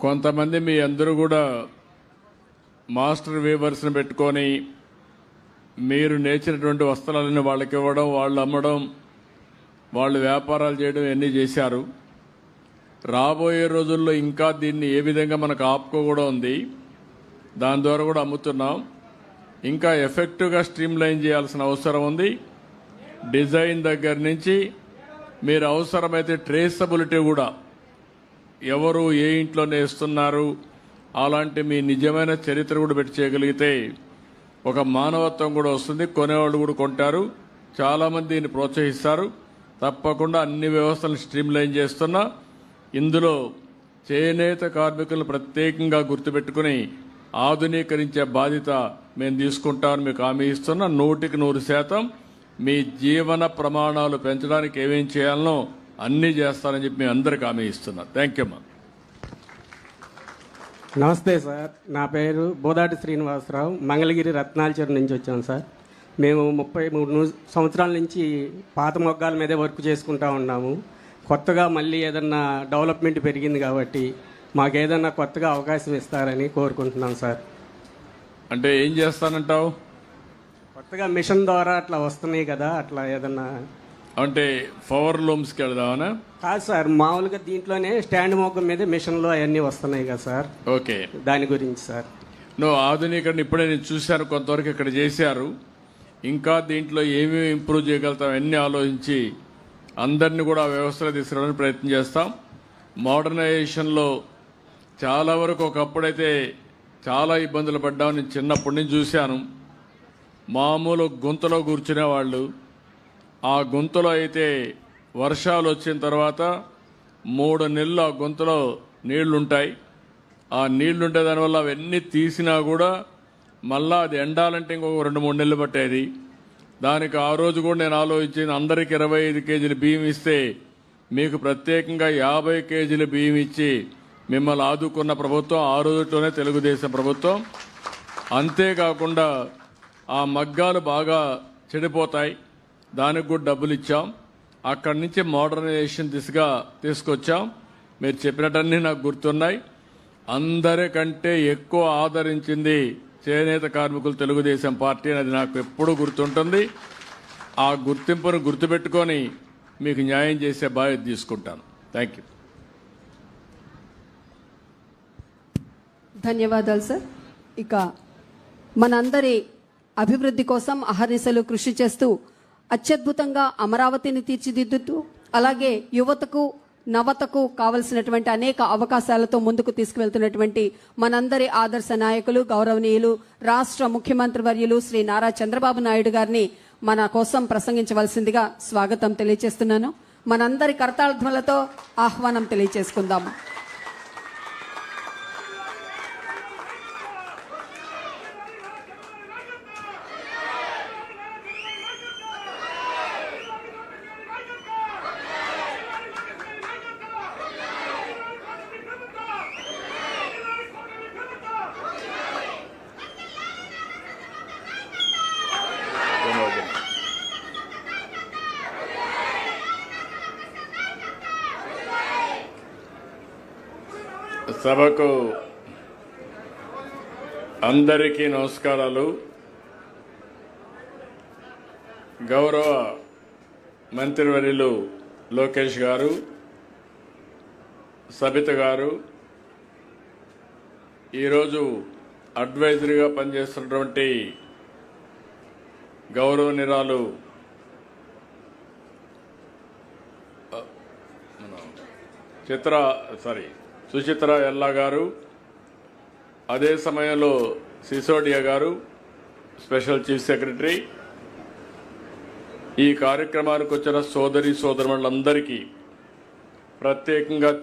కొంతమంది మీ అందరూ కూడా మాస్టర్ వీవర్స్ని పెట్టుకొని మీరు నేర్చినటువంటి వస్త్రాలను వాళ్ళకి ఇవ్వడం, వాళ్ళు అమ్మడం, వాళ్ళు వ్యాపారాలు చేయడం ఇవన్నీ చేశారు. రాబోయే రోజుల్లో ఇంకా దీన్ని ఏ విధంగా మనకు ఆపుకోకూడా ఉంది. దాని ద్వారా కూడా అమ్ముతున్నాం. ఇంకా ఎఫెక్టివ్గా స్ట్రీమ్ లైన్ చేయాల్సిన అవసరం ఉంది. డిజైన్ దగ్గర నుంచి మీరు అవసరమైతే ట్రేసబిలిటీ కూడా, ఎవరు ఏ ఇంట్లోనే ఇస్తున్నారు అలాంటి మీ నిజమైన చరిత్ర కూడా పెట్టి చేయగలిగితే ఒక మానవత్వం కూడా వస్తుంది. కొనేవాళ్ళు కూడా కొంటారు. చాలామంది దీన్ని ప్రోత్సహిస్తారు. తప్పకుండా అన్ని వ్యవస్థలను స్ట్రీమ్ లైన్ చేస్తున్నా. ఇందులో చేనేత కార్మికులను ప్రత్యేకంగా గుర్తుపెట్టుకుని ఆధునీకరించే బాధ్యత మేము తీసుకుంటామని మీకు హామీ ఇస్తున్నా. 100% మీ జీవన ప్రమాణాలు పెంచడానికి ఏమేం చేయాలనో అన్నీ చేస్తారని చెప్పి మీ అందరికి హామీ ఇస్తున్నా. థ్యాంక్ యూ అమ్మా. నమస్తే సార్, నా పేరు బోదాటి శ్రీనివాసరావు, మంగళగిరి రత్నాలచెరు నుంచి వచ్చాను సార్. మేము 33 సంవత్సరాల నుంచి పాత మొగ్గాల మీదే వర్క్ చేసుకుంటా ఉన్నాము. కొత్తగా మళ్ళీ ఏదన్నా డెవలప్మెంట్ పెరిగింది కాబట్టి మాకు ఏదన్నా కొత్తగా అవకాశం ఇస్తారని కోరుకుంటున్నాం సార్. అంటే ఏం చేస్తానంటావు? కొత్తగా మిషన్ ద్వారా అట్లా వస్తున్నాయి కదా, అట్లా ఏదన్నా అంటే పవర్ లూమ్స్కి వెళదామనా? కాదు సార్, మామూలుగా దీంట్లోనే స్టాండ్ మొగ్గం మీద మిషన్లో అవన్నీ వస్తున్నాయి కదా సార్. ఓకే, దాని గురించి సార్. నువ్వు ఆధునీకరణ ఇప్పుడే నేను చూశాను, కొంతవరకు ఇక్కడ చేశారు. ఇంకా దీంట్లో ఏమేమి ఇంప్రూవ్ చేయగలుగుతాం అన్నీ ఆలోచించి అందరినీ కూడా వ్యవస్థలో తీసుకురావడానికి ప్రయత్నం చేస్తాం. మోడర్నైజేషన్లో చాలా వరకు ఒకప్పుడైతే చాలా ఇబ్బందులు పడ్డాం. నేను చిన్నప్పటి నుంచి చూశాను. మామూలు గుంతలో కూర్చునేవాళ్ళు. ఆ గుంతలో అయితే వర్షాలు వచ్చిన తర్వాత 3 నెలలు ఆ గుంతలో నీళ్లుంటాయి. ఆ నీళ్లుంటే దానివల్ల అవన్నీ తీసినా కూడా మళ్ళా అది ఎండాలంటే ఇంకొక 2-3 నెలలు పట్టేది. దానికి ఆ రోజు కూడా నేను ఆలోచించింది, అందరికి 25 కేజీల బియ్యం ఇస్తే మీకు ప్రత్యేకంగా 50 కేజీల బియ్యం ఇచ్చి మిమ్మల్ని ఆదుకున్న ప్రభుత్వం ఆ రోజులోనే తెలుగుదేశం ప్రభుత్వం. అంతేకాకుండా ఆ మగ్గాలు బాగా చెడిపోతాయి, దానికి కూడా డబ్బులు ఇచ్చాం. అక్కడి నుంచి మోడర్నైజేషన్ దిశగా తీసుకొచ్చాం. మీరు చెప్పినట్టన్నీ నాకు గుర్తున్నాయి. అందరికంటే ఎక్కువ ఆదరించింది చేనేత కార్మికులు తెలుగుదేశం పార్టీ అనేది నాకు ఎప్పుడూ గుర్తుంటుంది. ఆ గుర్తింపును గుర్తుపెట్టుకొని మీకు న్యాయం చేసే బాధ్యత తీసుకుంటాను. Thank you. ధన్యవాదాలు సార్. ఇక మనందరి అభివృద్ధి కోసం అహర్నిశలు కృషి చేస్తూ అత్యద్భుతంగా అమరావతిని తీర్చిదిద్దుతూ అలాగే యువతకు నవతకు కావలసినటువంటి అనేక అవకాశాలతో ముందుకు తీసుకువెళ్తున్నటువంటి మనందరి ఆదర్శ నాయకులు గౌరవనీయులు రాష్ట్ర ముఖ్యమంత్రి వర్యులు శ్రీ నారా చంద్రబాబు నాయుడు గారిని మన కోసం ప్రసంగించవలసిందిగా స్వాగతం తెలియజేస్తున్నాను. మనందరి కరతాళధ్వనులతో ఆహ్వానం తెలియజేసుకుందాము. సభకు అందరికీ నమస్కారాలు. గౌరవ మంత్రివర్యులు లోకేష్ గారు, సబిత గారు, ఈరోజు అడ్వైజరీగా పనిచేస్తున్నటువంటి గౌరవనీయురాలు సుచిత్ర ఎల్లా గారు, అదే సమయంలో సిసోడియా గారు, స్పెషల్ చీఫ్ సెక్రటరీ, ఈ కార్యక్రమానికి వచ్చిన సోదరి సోదరులందరికీ ప్రత్యేకంగా